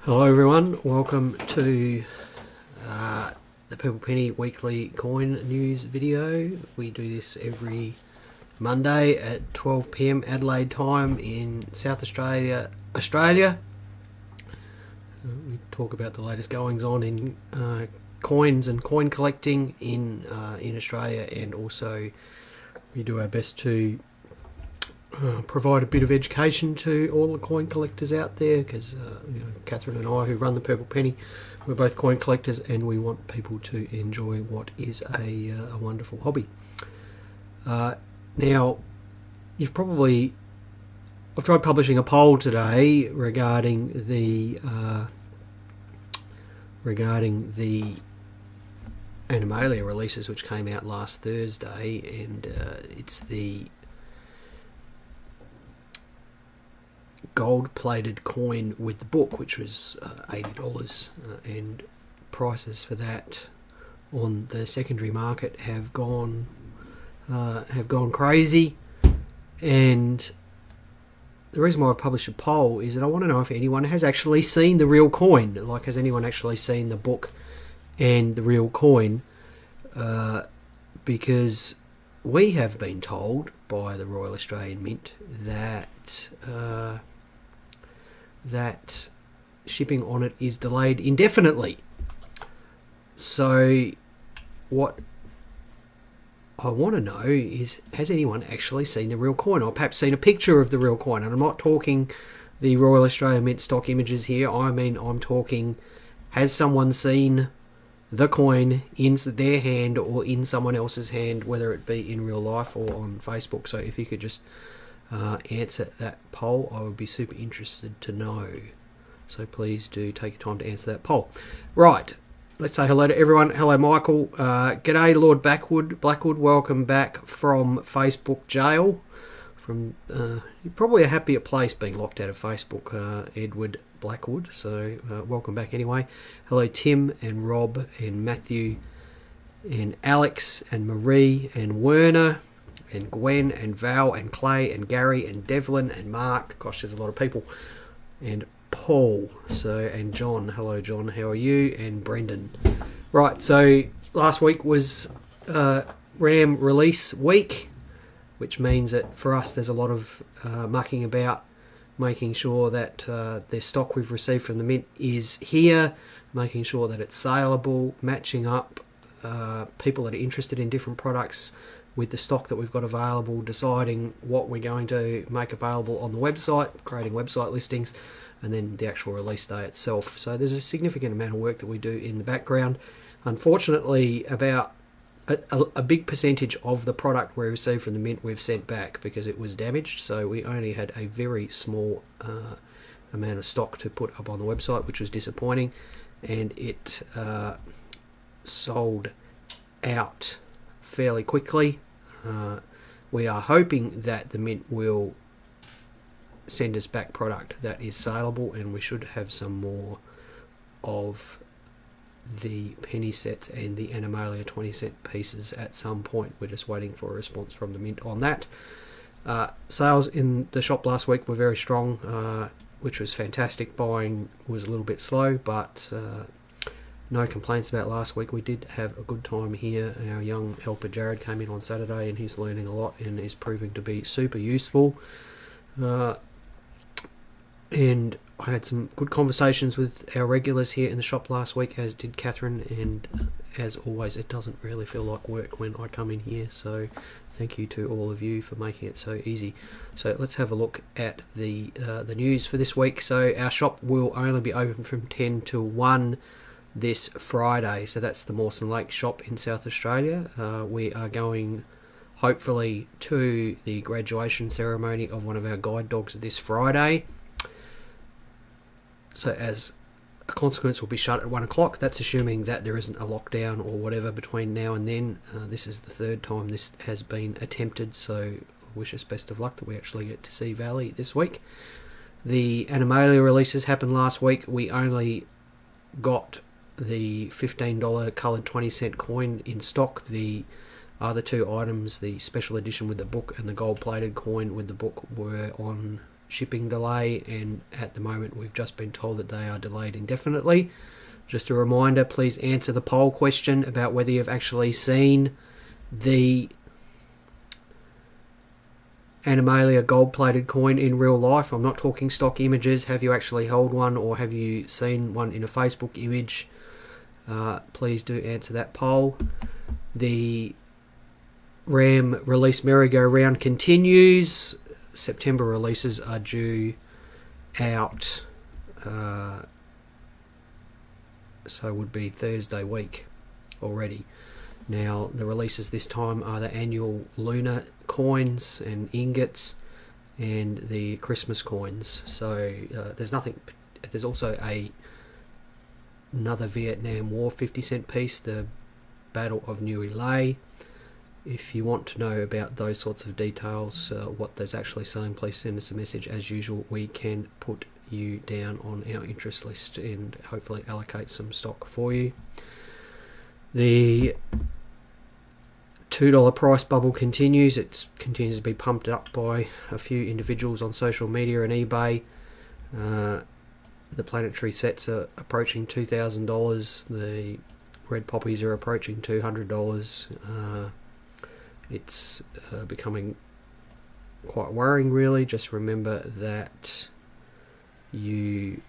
Hello everyone, welcome to the Purple Penny weekly coin news video. We do this every Monday at 12 PM Adelaide time in South Australia. We talk about the latest goings on in coins and coin collecting in Australia, and also we do our best to provide a bit of education to all the coin collectors out there, because Catherine and I, who run the Purple Penny, we're both coin collectors, and we want people to enjoy what is a wonderful hobby. Now, I've tried publishing a poll today regarding the Animalia releases, which came out last Thursday, and it's the gold-plated coin with the book, which was $80, and prices for that on the secondary market have gone crazy. And the reason why I've published a poll is that I want to know if anyone has actually seen the real coin. Like, has anyone actually seen the book and the real coin? Because we have been told by the Royal Australian Mint that shipping on it is delayed indefinitely. So what I want to know is, has anyone actually seen the real coin, or perhaps seen a picture of the real coin? And I'm not talking the Royal Australian Mint stock images here. I'm talking, has someone seen the coin in their hand or in someone else's hand, whether it be in real life or on Facebook? So if you could just answer that poll, I would be super interested to know. So please do take your time to answer that poll. Right, let's say hello to everyone. Hello, Michael. G'day, Lord Blackwood. Welcome back from Facebook jail. You're probably a happier place being locked out of Facebook, Edward Blackwood. So welcome back anyway. Hello, Tim and Rob and Matthew and Alex and Marie and Werner and Gwen and Val and Clay and Gary and Devlin and Mark. Gosh, there's a lot of people. And Paul. And John. Hello, John. How are you? And Brendan. Right, so last week was RAM release week, which means that for us there's a lot of mucking about, making sure that the stock we've received from the Mint is here, making sure that it's saleable, matching up people that are interested in different products with the stock that we've got available, deciding what we're going to make available on the website, creating website listings, and then the actual release day itself. So there's a significant amount of work that we do in the background. Unfortunately, about a big percentage of the product we received from the Mint we've sent back because it was damaged, so we only had a very small amount of stock to put up on the website, which was disappointing, and it sold out fairly quickly. We are hoping that the Mint will send us back product that is saleable, and we should have some more of the penny sets and the Animalia 20-cent pieces at some point. We're just waiting for a response from the Mint on that. Sales in the shop last week were very strong, which was fantastic. Buying was a little bit slow, but no complaints about last week. We did have a good time here. Our young helper Jared came in on Saturday, and he's learning a lot and is proving to be super useful. And I had some good conversations with our regulars here in the shop last week, as did Catherine, and as always, it doesn't really feel like work when I come in here, so thank you to all of you for making it so easy. So let's have a look at the news for this week. So our shop will only be open from 10 till 1 this Friday, so that's the Mawson Lake shop in South Australia. We are going, hopefully, to the graduation ceremony of one of our guide dogs this Friday. So as a consequence, we'll be shut at 1 o'clock. That's assuming that there isn't a lockdown or whatever between now and then. This is the third time this has been attempted, so I wish us best of luck that we actually get to see Valley this week. The Animalia releases happened last week. We only got the $15 coloured 20-cent coin in stock. The other two items, the special edition with the book and the gold-plated coin with the book, were on shipping delay, and at the moment we've just been told that they are delayed indefinitely. Just a reminder, please answer the poll question about whether you've actually seen the Animalia gold-plated coin in real life. I'm not talking stock images. Have you actually held one, or have you seen one in a Facebook image? Please do answer that poll. The RAM release merry-go-round continues. September releases are due out, so would be Thursday week already. Now, the releases this time are the annual lunar coins and ingots and the Christmas coins. So there's nothing. There's also another Vietnam War 50-cent piece, the Battle of Nui Lei. If you want to know about those sorts of details, what there's actually selling, please send us a message. As usual, we can put you down on our interest list and hopefully allocate some stock for you. The $2 price bubble continues. It continues to be pumped up by a few individuals on social media and eBay. The planetary sets are approaching $2,000. The red poppies are approaching $200. It's becoming quite worrying, really. Just remember that you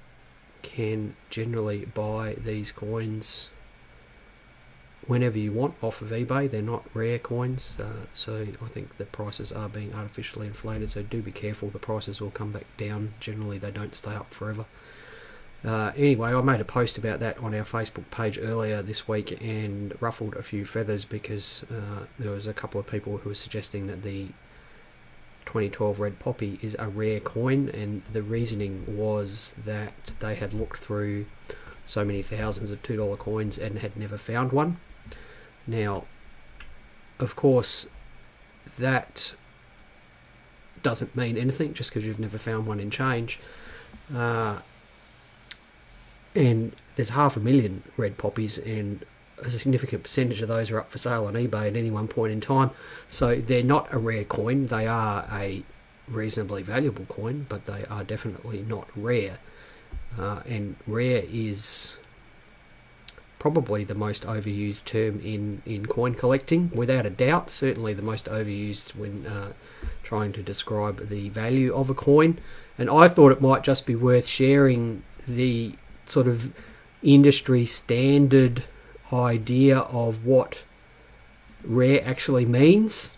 can generally buy these coins whenever you want off of eBay. They're not rare coins, so I think the prices are being artificially inflated, so do be careful. The prices will come back down. Generally they don't stay up forever. Anyway, I made a post about that on our Facebook page earlier this week and ruffled a few feathers because there was a couple of people who were suggesting that the 2012 red poppy is a rare coin, and the reasoning was that they had looked through so many thousands of $2 coins and had never found one. Now, of course, that doesn't mean anything just because you've never found one in change. And there's 500,000 red poppies, and a significant percentage of those are up for sale on eBay at any one point in time. So they're not a rare coin. They are a reasonably valuable coin, but they are definitely not rare. And rare is probably the most overused term in coin collecting, without a doubt. Certainly the most overused when trying to describe the value of a coin. And I thought it might just be worth sharing the sort of industry standard idea of what rare actually means.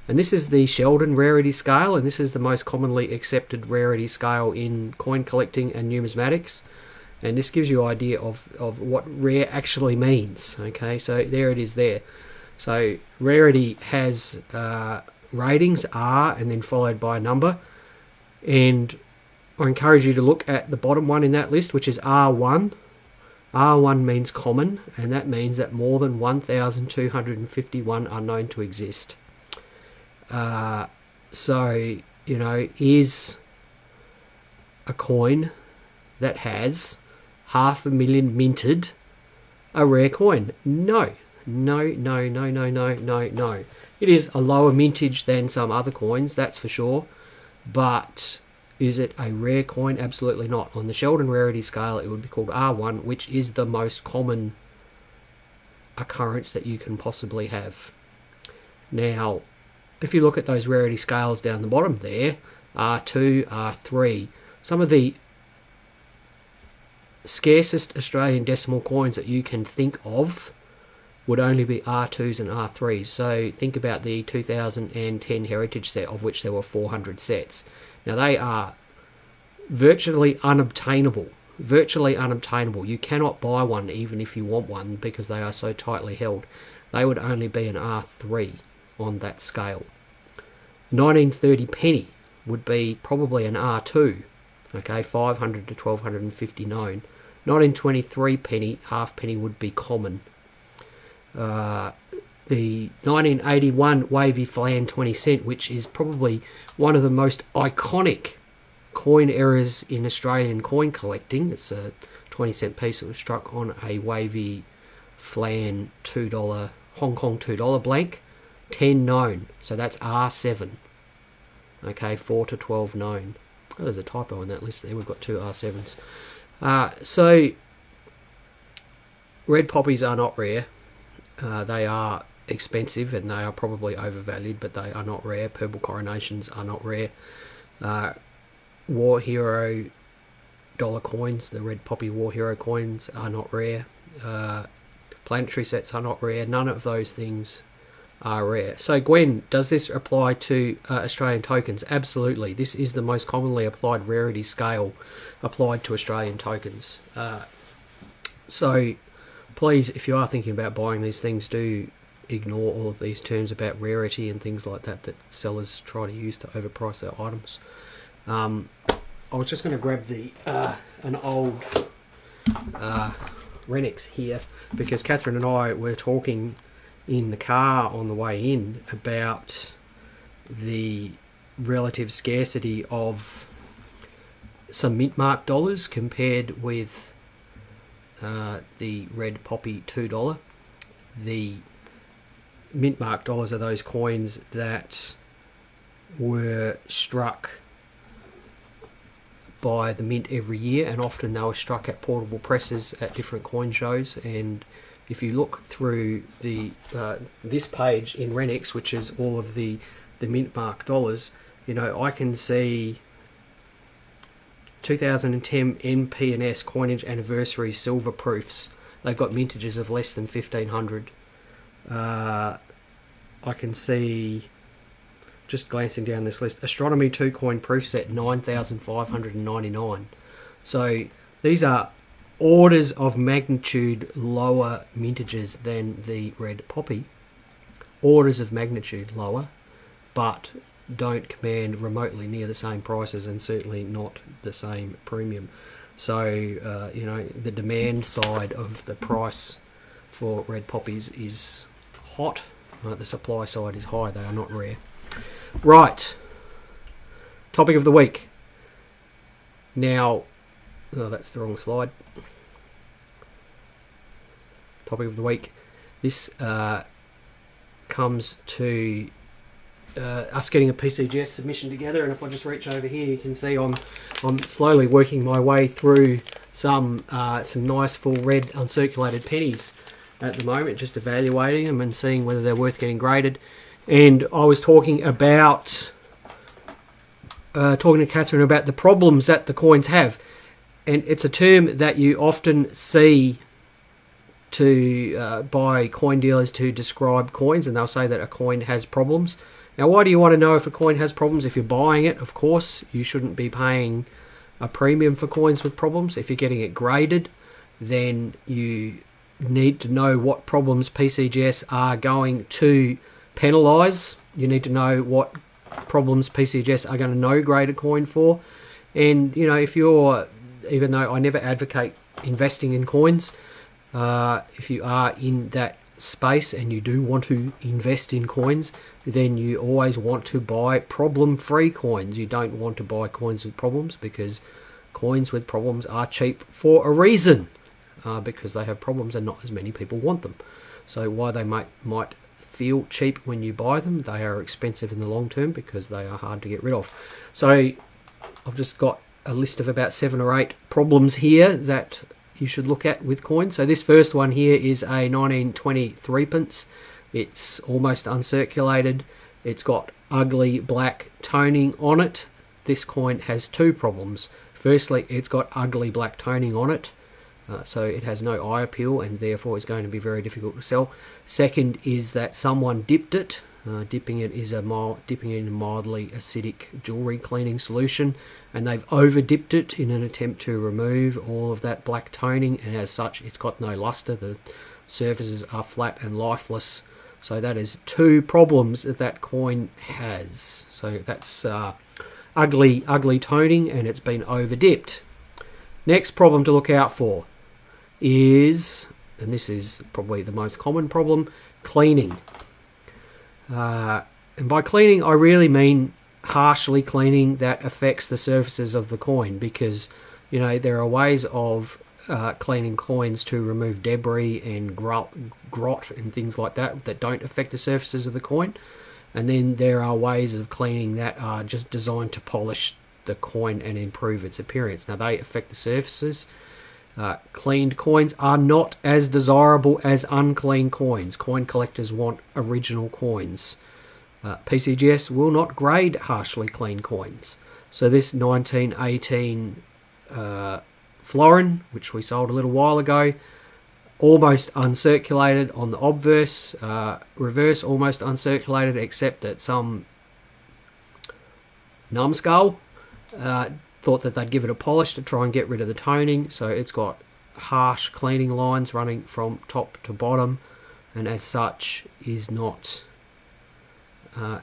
And this is the Sheldon rarity scale, and this is the most commonly accepted rarity scale in coin collecting and numismatics. And this gives you an idea of what rare actually means. Okay, so there it is there. So rarity has ratings, R, and then followed by a number. And I encourage you to look at the bottom one in that list, which is R1. R1 means common, and that means that more than 1,251 are known to exist. So, you know, is a coin that has 500,000 minted a rare coin? No. No. It is a lower mintage than some other coins, that's for sure. But is it a rare coin? Absolutely not. On the Sheldon rarity scale, it would be called R1, which is the most common occurrence that you can possibly have. Now, if you look at those rarity scales down the bottom there, R2, R3, some of the scarcest Australian decimal coins that you can think of would only be R2s and R3s. So think about the 2010 heritage set, of which there were 400 sets. Now they are virtually unobtainable. You cannot buy one even if you want one because they are so tightly held. They would only be an R3 on that scale. 1930 penny would be probably an R2. Okay, 500 to 1250 known. 1923 penny, half penny would be common. The 1981 wavy flan 20 cent, which is probably one of the most iconic coin errors in Australian coin collecting. It's a 20 cent piece that was struck on a wavy flan $2 Hong Kong $2 blank. 10 known, so that's R7. Okay, 4 to 12 known. Oh, there's a typo on that list there. We've got two R7s. So red poppies are not rare. They are expensive and they are probably overvalued, but they are not rare. Purple coronations are not rare. War Hero dollar coins, the red poppy War Hero coins, are not rare. Planetary sets are not rare. None of those things are rare. So Gwen, does this apply to Australian tokens? Absolutely. This is the most commonly applied rarity scale applied to Australian tokens. So please, if you are thinking about buying these things, do ignore all of these terms about rarity and things like that that sellers try to use to overprice their items. I was just going to grab an old Renix here, because Catherine and I were talking in the car on the way in about the relative scarcity of some mint mark dollars compared with the red poppy $2. The mint mark dollars are those coins that were struck by the mint every year, and often they were struck at portable presses at different coin shows. And if you look through the this page in Renix, which is all of the mint mark dollars, you know, I can see 2010 NP&S coinage anniversary silver proofs. They've got mintages of less than 1500. I can see, just glancing down this list, Astronomy 2 coin proof set 9,599. So these are orders of magnitude lower mintages than the red poppy. Orders of magnitude lower, but don't command remotely near the same prices, and certainly not the same premium. So you know, the demand side of the price for red poppies is hot. The supply side is high. They are not rare. Right. Topic of the week. Now, oh, that's the wrong slide. Topic of the week. This comes to us getting a PCGS submission together, and if I just reach over here, you can see I'm slowly working my way through some nice full red uncirculated pennies at the moment, just evaluating them and seeing whether they're worth getting graded. And I was talking about talking to Catherine about the problems that the coins have, and it's a term that you often see to by coin dealers to describe coins, and they'll say that a coin has problems. Now, why do you want to know if a coin has problems? If you're buying it, of course, you shouldn't be paying a premium for coins with problems. If you're getting it graded, then you need to know what problems PCGS are going to penalise. You need to know what problems PCGS are going to no grade a coin for. And, you know, if you're, even though I never advocate investing in coins, if you are in that space and you do want to invest in coins, then you always want to buy problem-free coins. You don't want to buy coins with problems, because coins with problems are cheap for a reason, because they have problems and not as many people want them. So while they might feel cheap when you buy them, they are expensive in the long term because they are hard to get rid of. So I've just got a list of about 7 or 8 problems here that you should look at with coins. So this first one here is a 1923 pence. It's almost uncirculated. It's got ugly black toning on it. This coin has 2 problems. Firstly, it's got ugly black toning on it, so it has no eye appeal and therefore is going to be very difficult to sell. Second is that someone dipped it. Dipping it in a mildly acidic jewellery cleaning solution, and they've over dipped it in an attempt to remove all of that black toning, and as such it's got no luster. The surfaces are flat and lifeless. So that is 2 problems that coin has. So that's ugly toning, and it's been over dipped. Next problem to look out for is, and this is probably the most common problem, cleaning. And by cleaning, I really mean harshly cleaning that affects the surfaces of the coin, because, you know, there are ways of cleaning coins to remove debris and grot and things like that that don't affect the surfaces of the coin. And then there are ways of cleaning that are just designed to polish the coin and improve its appearance. Now, they affect the surfaces. Cleaned coins are not as desirable as unclean coins. Coin collectors want original coins. PCGS will not grade harshly clean coins. So this 1918 florin, which we sold a little while ago, almost uncirculated on the obverse, reverse almost uncirculated, except that some numbskull thought that they'd give it a polish to try and get rid of the toning, so it's got harsh cleaning lines running from top to bottom, and as such is not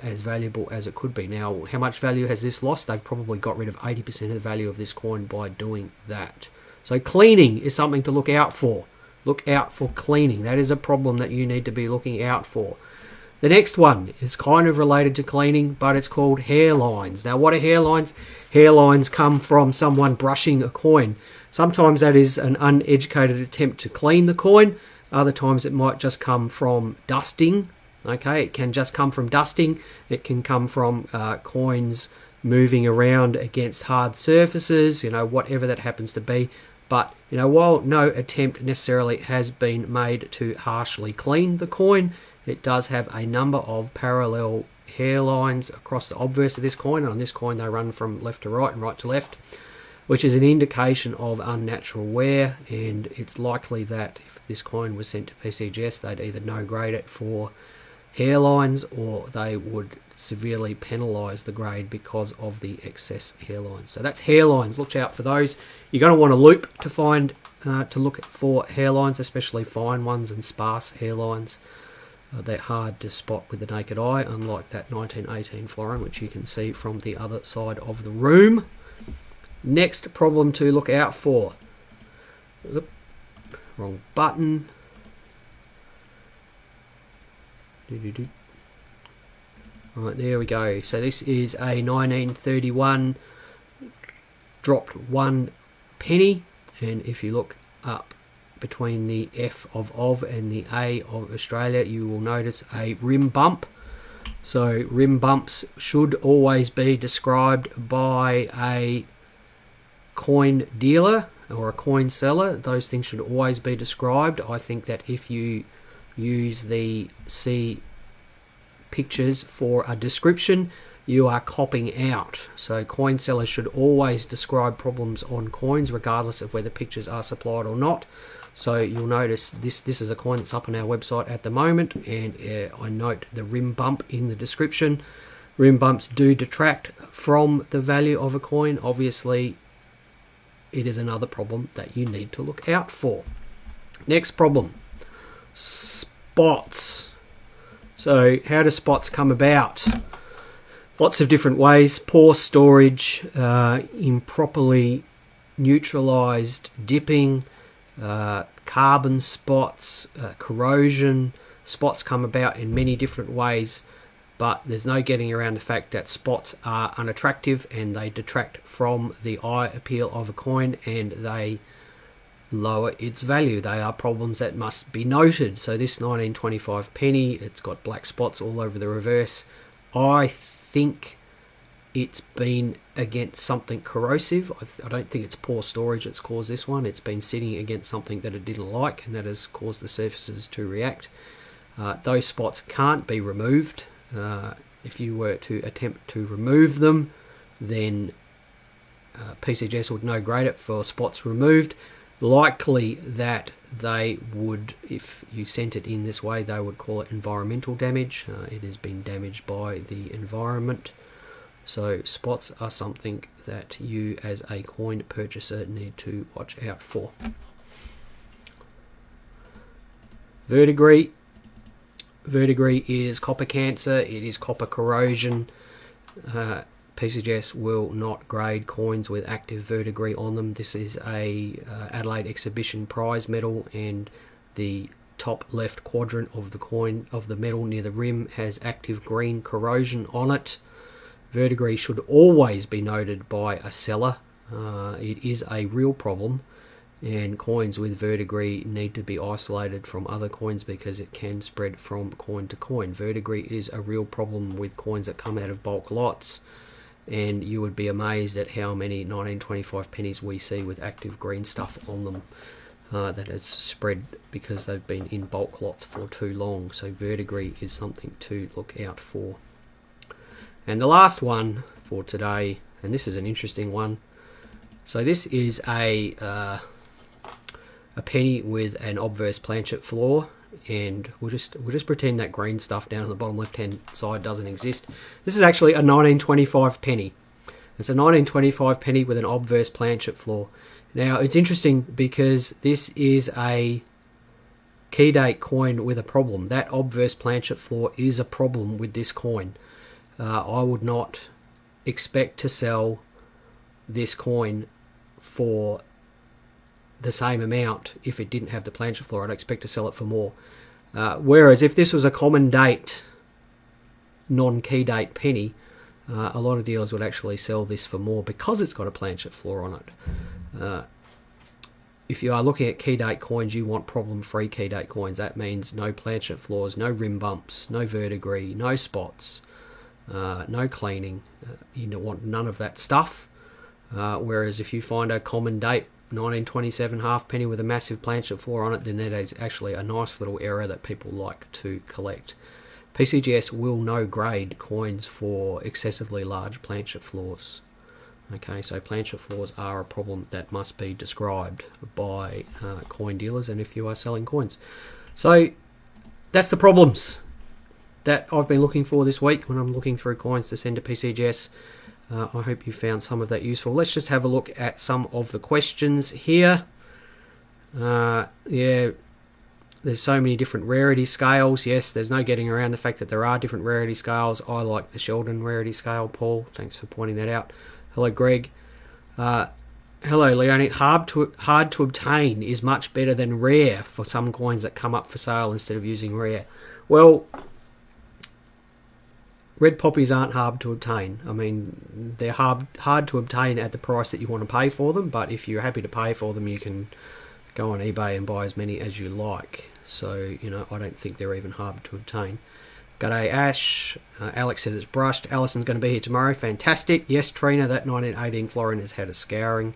as valuable as it could be. Now, how much value has this lost? They've probably got rid of 80% of the value of this coin by doing that. So cleaning is something to look out for. Look out for cleaning. That is a problem that you need to be looking out for. The next one is kind of related to cleaning, but it's called hairlines. Now, what are hairlines? Hairlines come from someone brushing a coin. Sometimes that is an uneducated attempt to clean the coin. Other times it might just come from dusting. Okay, it can just come from dusting. It can come from coins moving around against hard surfaces, whatever that happens to be. But, while no attempt necessarily has been made to harshly clean the coin, it does have a number of parallel hairlines across the obverse of this coin. And on this coin, they run from left to right and right to left, which is an indication of unnatural wear. And it's likely that if this coin was sent to PCGS, they'd either no grade it for hairlines, or they would severely penalise the grade because of the excess hairlines. So that's hairlines. Look out for those. You're going to want a loop to find to look for hairlines, especially fine ones and sparse hairlines. They're hard to spot with the naked eye, unlike that 1918 florin, which you can see from the other side of the room. Next problem to look out for. Oop, wrong button. Right, there we go. So this is a 1931 dropped 1 penny, and if you look up between the F of and the A of Australia, you will notice a rim bump. So rim bumps should always be described by a coin dealer or a coin seller. Those things should always be described. I think that if you use the C pictures for a description, you are copping out. So coin sellers should always describe problems on coins, regardless of whether pictures are supplied or not. So you'll notice this is a coin that's up on our website at the moment, and I note the rim bump in the description. Rim bumps do detract from the value of a coin. Obviously, it is another problem that you need to look out for. Next problem, spots. So how do spots come about? Lots of different ways. Poor storage, improperly neutralized dipping, carbon spots, corrosion. Spots come about in many different ways, but there's no getting around the fact that spots are unattractive and they detract from the eye appeal of a coin, and they lower its value. They are problems that must be noted. So this 1925 penny, it's got black spots all over the reverse. I think it's been against something corrosive. I don't think it's poor storage that's caused this one. It's been sitting against something that it didn't like, and that has caused the surfaces to react. Those spots can't be removed. If you were to attempt to remove them, then PCGS would no grade it for spots removed. Likely that they would, if you sent it in this way, they would call it environmental damage. It has been damaged by the environment. So spots are something that you as a coin purchaser need to watch out for. Verdigris. Verdigris is copper cancer. It is copper corrosion. PCGS will not grade coins with active verdigris on them. This is a Adelaide exhibition prize medal, and the top left quadrant of the coin, of the medal near the rim, has active green corrosion on it. Verdigris should always be noted by a seller. It is a real problem, and coins with verdigris need to be isolated from other coins because it can spread from coin to coin. Verdigris is a real problem with coins that come out of bulk lots. and you would be amazed at how many 1925 pennies we see with active green stuff on them that has spread because they've been in bulk lots for too long. So verdigris is something to look out for. And the last one for today, and this is an interesting one. So this is a penny with an obverse planchet floor, and we'll just pretend that green stuff down on the bottom left hand side doesn't exist. This is actually a 1925 penny. It's a 1925 penny with an obverse planchet floor. Now it's interesting because this is a key date coin with a problem. That obverse planchet floor is a problem with this coin. I would not expect to sell this coin for the same amount if it didn't have the planchet floor. I'd expect to sell it for more. Whereas if this was a common date, non-key date penny, a lot of dealers would actually sell this for more because it's got a planchet floor on it. If you are looking at key date coins, you want problem-free key date coins. That means no planchet floors, no rim bumps, no verdigris, no spots, no cleaning. You don't want none of that stuff. Whereas if you find a common date 1927 halfpenny with a massive planchet floor on it, then that is actually a nice little error that people like to collect. PCGS will no grade coins for excessively large planchet floors. Okay, so planchet floors are a problem that must be described by coin dealers, and if you are selling coins. So that's the problems that I've been looking for this week when I'm looking through coins to send to PCGS. I hope you found some of that useful. Let's just have a look at some of the questions here. Yeah, there's so many different rarity scales. Yes, there's no getting around the fact that there are different rarity scales. I like the Sheldon rarity scale, Paul. Thanks for pointing that out. Hello, Greg. Hello, Leonie. Hard to obtain is much better than rare for some coins that come up for sale instead of using rare. Well, red poppies aren't hard to obtain. I mean, they're hard to obtain at the price that you want to pay for them, but if you're happy to pay for them, you can go on eBay and buy as many as you like. So, you know, I don't think they're even hard to obtain. G'day, Ash. Alex says it's brushed. Alison's going to be here tomorrow. Fantastic. Yes, Trina, that 1918 florin has had a scouring.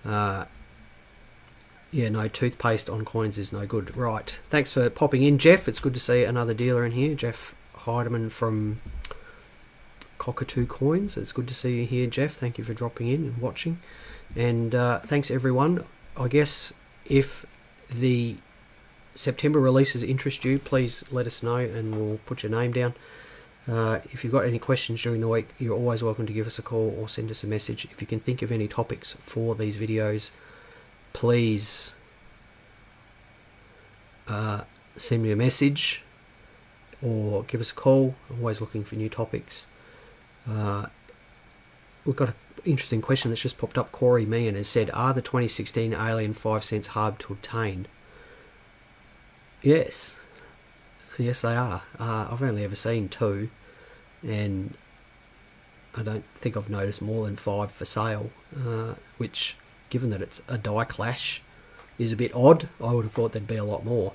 Yeah, no, toothpaste on coins is no good. Right. Thanks for popping in, Jeff. It's good to see another dealer in here. Jeff Heidemann from Cockatoo Coins. It's good to see you here, Jeff. Thank you for dropping in and watching. And thanks, everyone. I guess if the September releases interest you, please let us know and we'll put your name down. If you've got any questions during the week, you're always welcome to give us a call or send us a message. If you can think of any topics for these videos, please send me a message or give us a call. I'm always looking for new topics. We've got an interesting question that's just popped up. Corey Meehan has said, are the 2016 Alien 5 cents hard to obtain? Yes. Yes, they are. I've only ever seen 2, and I don't think I've noticed more than 5 for sale, which, given that it's a die clash, is a bit odd. I would have thought there'd be a lot more.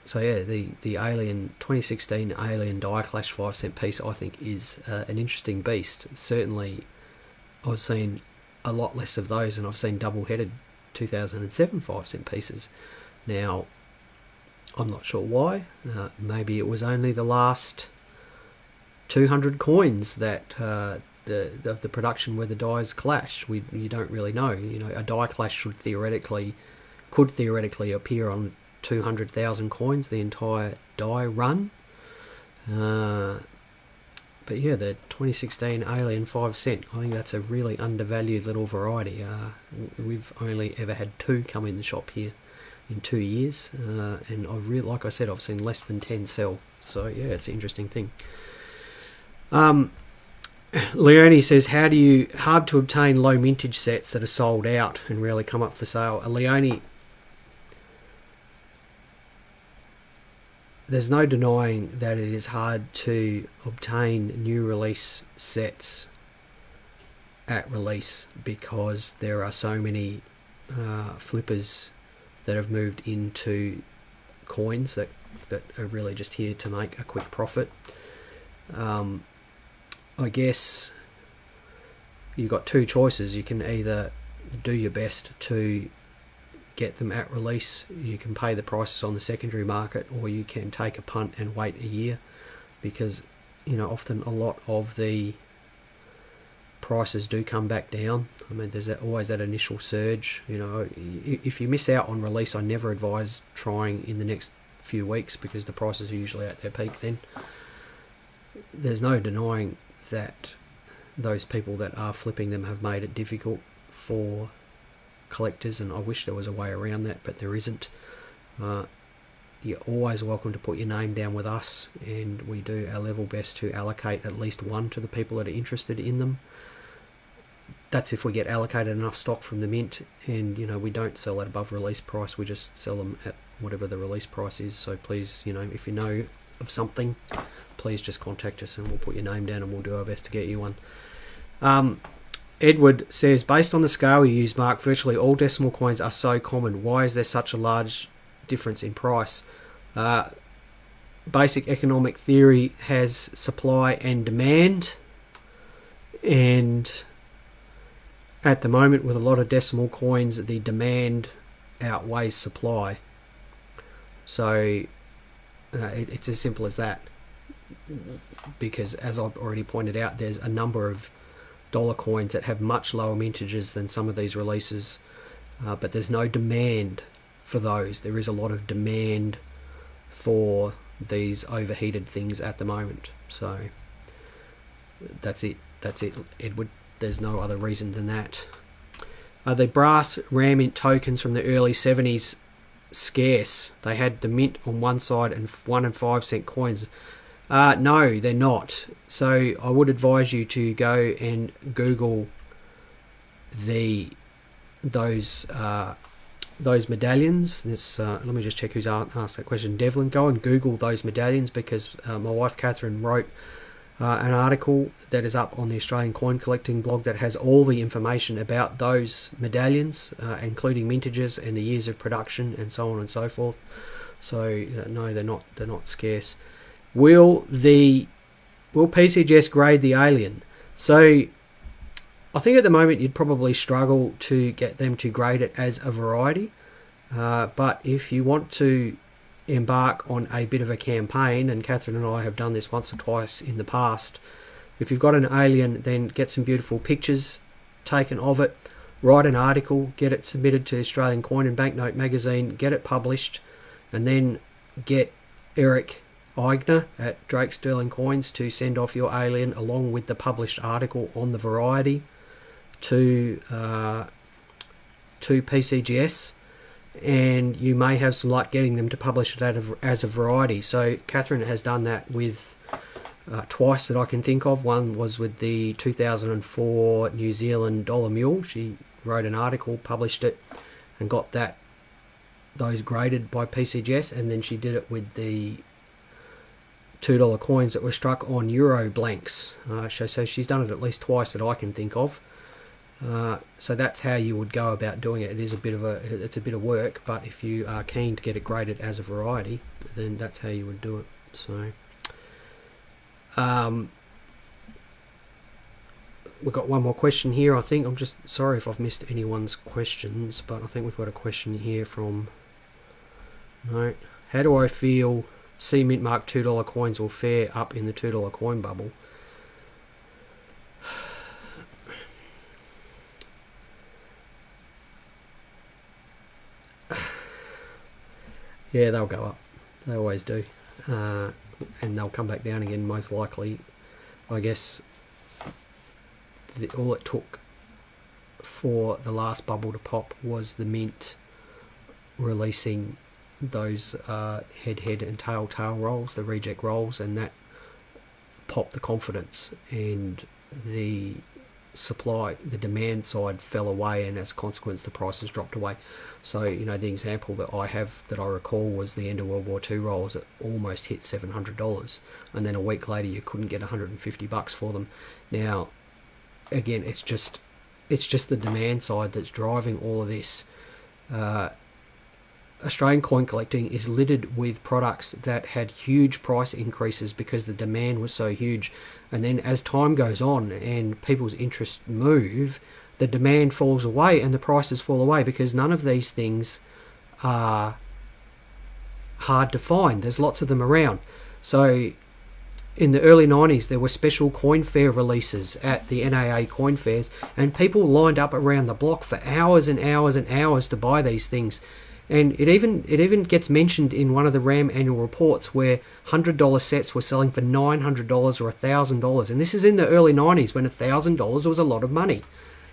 So yeah, the Alien 2016 Alien Die Clash 5 cent piece, I think, is an interesting beast. Certainly, I've seen a lot less of those, and I've seen double-headed 2007 5 cent pieces. Now, I'm not sure why. Maybe it was only the last 200 coins that of the production where the dies clash. You don't really know. You know, a die clash could theoretically appear on 200,000 coins the entire die run. But yeah, the 2016 Alien 5 cent, I think that's a really undervalued little variety. We've only ever had 2 come in the shop here in 2 years, and like I said, I've seen less than 10 sell. So yeah, it's an interesting thing. Leonie says, hard to obtain low mintage sets that are sold out and rarely come up for sale. Leonie, there's no denying that it is hard to obtain new release sets at release because there are so many flippers that have moved into coins that are really just here to make a quick profit. I guess you've got two choices. You can either do your best to get them at release, you can pay the prices on the secondary market, or you can take a punt and wait a year, because often a lot of the prices do come back down. I mean, there's always that initial surge. If you miss out on release, I never advise trying in the next few weeks, because the prices are usually at their peak then. There's no denying that those people that are flipping them have made it difficult for collectors, and I wish there was a way around that, but there isn't. You're always welcome to put your name down with us, and we do our level best to allocate at least one to the people that are interested in them. That's if we get allocated enough stock from the mint, and we don't sell at above release price, we just sell them at whatever the release price is. So please, if you know of something, please just contact us and we'll put your name down and we'll do our best to get you one. Edward says, based on the scale you use, Mark, virtually all decimal coins are so common. Why is there such a large difference in price? Basic economic theory has supply and demand, and at the moment with a lot of decimal coins, the demand outweighs supply. So it's as simple as that, because as I've already pointed out, there's a number of dollar coins that have much lower mintages than some of these releases, but there's no demand for those. There is a lot of demand for these overheated things at the moment. So that's it, Edward. There's no other reason than that. The brass Ram Mint tokens from the early 70s scarce? They had the mint on one side and 1 and 5 cent coins. No, they're not. So I would advise you to go and Google those medallions. Let me just check who's asked that question. Devlin, go and Google those medallions, because my wife Catherine wrote an article that is up on the Australian Coin Collecting blog that has all the information about those medallions, including mintages and the years of production and so on and so forth. So no, they're not scarce. Will PCGS grade the alien? So I think at the moment you'd probably struggle to get them to grade it as a variety, but if you want to embark on a bit of a campaign, and Catherine and I have done this once or twice in the past, if you've got an alien, then get some beautiful pictures taken of it, write an article, get it submitted to Australian Coin and Banknote magazine, get it published, and then get Eric Eigner at Drake Sterling Coins to send off your alien along with the published article on the variety to PCGS, and you may have some luck getting them to publish it as a variety. So Catherine has done that with twice that I can think of. One was with the 2004 New Zealand Dollar Mule. She wrote an article, published it, and got those graded by PCGS, and then she did it with the $2 coins that were struck on Euro blanks. So she's done it at least twice that I can think of. So that's how you would go about doing it. It's a bit of work, but if you are keen to get it graded as a variety, then that's how you would do it. So we've got one more question here, I think. I'm just sorry if I've missed anyone's questions, but I think we've got a question here from... No. How do I feel C Mint Mark $2 coins will fare up in the $2 coin bubble? Yeah, they'll go up. They always do. And they'll come back down again, most likely. I guess all it took for the last bubble to pop was the mint releasing those head and tail rolls, the reject rolls, and that popped the confidence, and the demand side fell away, and as a consequence the prices dropped away. So the example that I recall was the end of World War II rolls that almost hit $700, and then a week later you couldn't get $150 for them. Now again, it's just the demand side that's driving all of this. Australian coin collecting is littered with products that had huge price increases because the demand was so huge. And then as time goes on and people's interests move, the demand falls away and the prices fall away because none of these things are hard to find. There's lots of them around. So in the early 90s, there were special coin fair releases at the NAA coin fairs, and people lined up around the block for hours and hours and hours to buy these things. And it even gets mentioned in one of the RAM annual reports where $100 sets were selling for $900 or $1,000. And this is in the early 90s when $1,000 was a lot of money.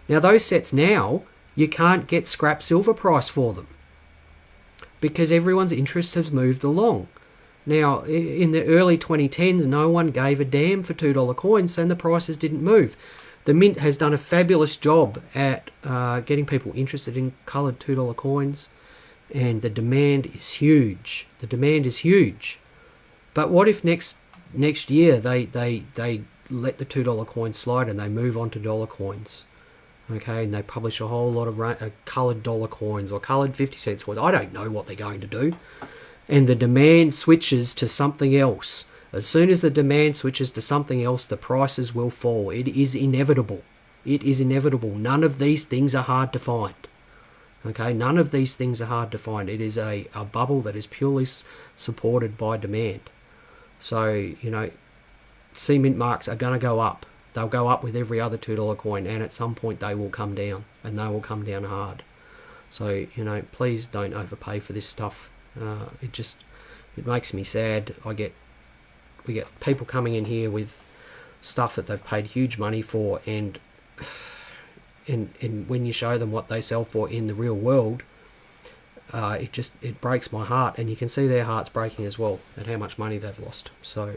Now those sets now, you can't get scrap silver price for them because everyone's interest has moved along. Now, in the early 2010s, no one gave a damn for $2 coins and the prices didn't move. The Mint has done a fabulous job at getting people interested in coloured $2 coins, and the demand is huge. The demand is huge. But what if next year they let the $2 coins slide and they move on to dollar coins? Okay, and they publish a whole lot of coloured dollar coins or coloured 50-cent coins. I don't know what they're going to do. And the demand switches to something else. As soon as the demand switches to something else, the prices will fall. It is inevitable. It is inevitable. None of these things are hard to find. Okay, none of these things are hard to find. It is a bubble that is purely supported by demand. So, you know, cement marks are going to go up. They'll go up with every other $2 coin, and at some point they will come down, and they will come down hard. So, you know, please don't overpay for this stuff. It makes me sad. We get people coming in here with stuff that they've paid huge money for, and when you show them what they sell for in the real world, it breaks my heart, and you can see their hearts breaking as well at how much money they've lost. So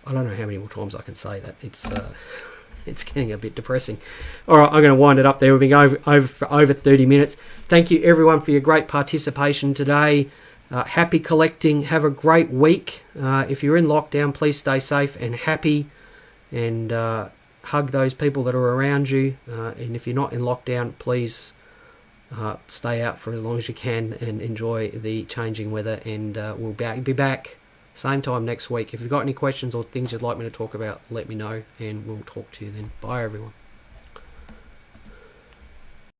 I don't know how many more times I can say that. It's getting a bit depressing. All right, I'm going to wind it up there. We've been over for over 30 minutes. Thank you, everyone, for your great participation today. Happy collecting. Have a great week. If you're in lockdown, please stay safe and happy, and hug those people that are around you. And if you're not in lockdown, please stay out for as long as you can and enjoy the changing weather. And we'll be back same time next week. If you've got any questions or things you'd like me to talk about, let me know, and we'll talk to you then. Bye, everyone.